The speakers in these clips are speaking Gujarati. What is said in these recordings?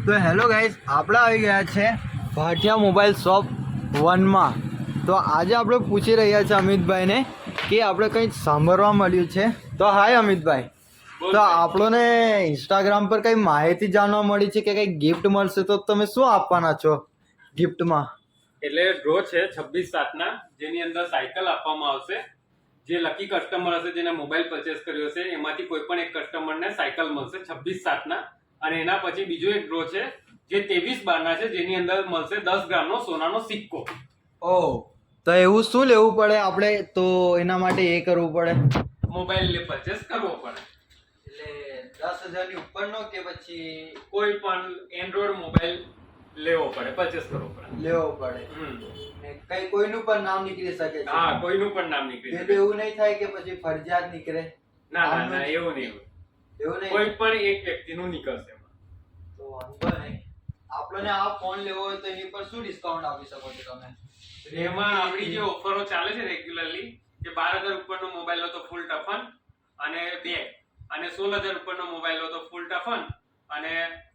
તો હેલો ગાઈઝ, આપણે આવી ગયા છે ભાટિયા મોબાઈલ શોપ 1 માં। તો આજે આપણે પૂછી રહ્યા છે અમિતભાઈને કે આપણે કંઈક સાંભળવા મળ્યું છે। તો હાય અમિતભાઈ, તો આપણને ઇન્સ્ટાગ્રામ પર કંઈ માહિતી જાણવા મળી છે કે કંઈક ગિફ્ટ મળશે, તો તમે શું આપવાના છો ગિફ્ટમાં? એટલે ડ્રો છે 26/7 જેની અંદર સાયકલ આપવામાં આવશે। જે લકી કસ્ટમર હશે જેને મોબાઈલ પરચેસ કર્યો છે એમાંથી કોઈ પણ એક કસ્ટમરને સાયકલ મળશે 26/7 અને એના પછી બીજો એક ડ્રો છે જે 23/12 છે જેની અંદર મળશે 10 ગ્રામનો સોનાનો સિક્કો। ઓહ, તો એવું શું લેવું પડે આપણે તો એના માટે એ કરવું પડે? મોબાઈલ પરચેસ કરવો પડે એટલે 10,000 ની ઉપરનો કે પછી કોઈ પણ એન્ડ્રોઈડ મોબાઈલ લેવો પડે, પરચેસ કરવો પડે, લેવો પડે। ને કઈ કોઈનું પણ નામ નીકળી શકે છે? હા, કોઈનું પણ નામ નીકળી શકે। એવું નહીં થાય કે પછી ફરજિયાત નીકળે? ના ના ના, એવું નહીં, કોઈ પણ એક વ્યક્તિનું નીકળશે। તો વાંધો નહીં, આપણને આ ફોન લેવો હોય તો એની પર શું ડિસ્કાઉન્ટ આપી શકો છો તમે? એમાં આપણી જે ઓફરો ચાલે છે રેગ્યુલરલી કે 12,000 ઉપરનો મોબાઈલ લો તો ફૂલ ટફન અને બેગ, અને 16,000 ઉપરનો મોબાઈલ લો તો ફૂલ ટફન અને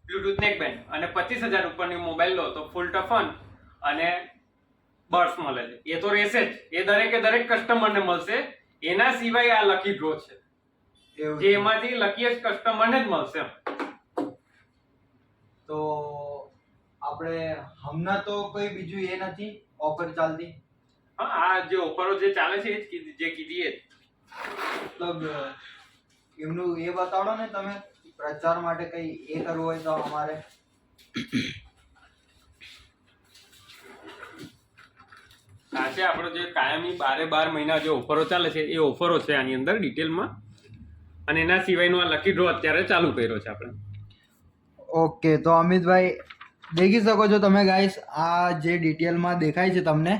બ્લૂટૂથ નેકબેન્ડ, અને 25,000 ઉપરની મોબાઈલ લો તો ફૂલ ટફન અને બર્ડ્સ મળે છે। એ તો રહેશે જ, એ દરેક કસ્ટમરને મળશે। એના સિવાય આ લકી ડ્રો છે જે એમાંથી લકીએસ્ટ કસ્ટમરને જ મળશે। તો આપણે હમણાં તો કોઈ બીજું એ નથી ઓફર ચાલતી? હા, આ જે ઓફરો જે ચાલે છે એ જ જે કીધી એ મતલબ એમનું એ બતાડો ને તમે, પ્રચાર માટે કઈ એ કરવું હોય તો અમારે આ છે આપણો જે કાયમી 12 મહિના જે ઓફરો ચાલે છે એ ઓફરો છે આની અંદર ડિટેલમાં, અને એના સિવાયનો આ લકી ડ્રો અત્યારે ચાલુ કર્યો છે આપણે। ઓકે, તો અમિતભાઈ દેખી શકો છો તમે ગાઈસ, આ જે ડિટેલમાં દેખાય છે તમને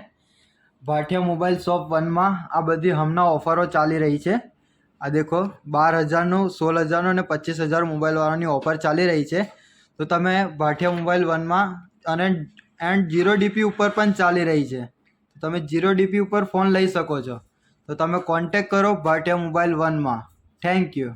ભાટિયા મોબાઈલ શોપ 1 માં આ બધી હમણાં ઓફરો ચાલી રહી છે। આ દેખો 12,000નું, 16,000નું અને 25,000 મોબાઈલવાળાની ઓફર ચાલી રહી છે। તો તમે ભાટિયા મોબાઈલ 1 માં અને 0 DP ઉપર પણ ચાલી રહી છે, તો તમે 0 DP ઉપર ફોન લઈ શકો છો। તો તમે કોન્ટેક કરો ભાટિયા મોબાઈલ 1 માં। Thank you.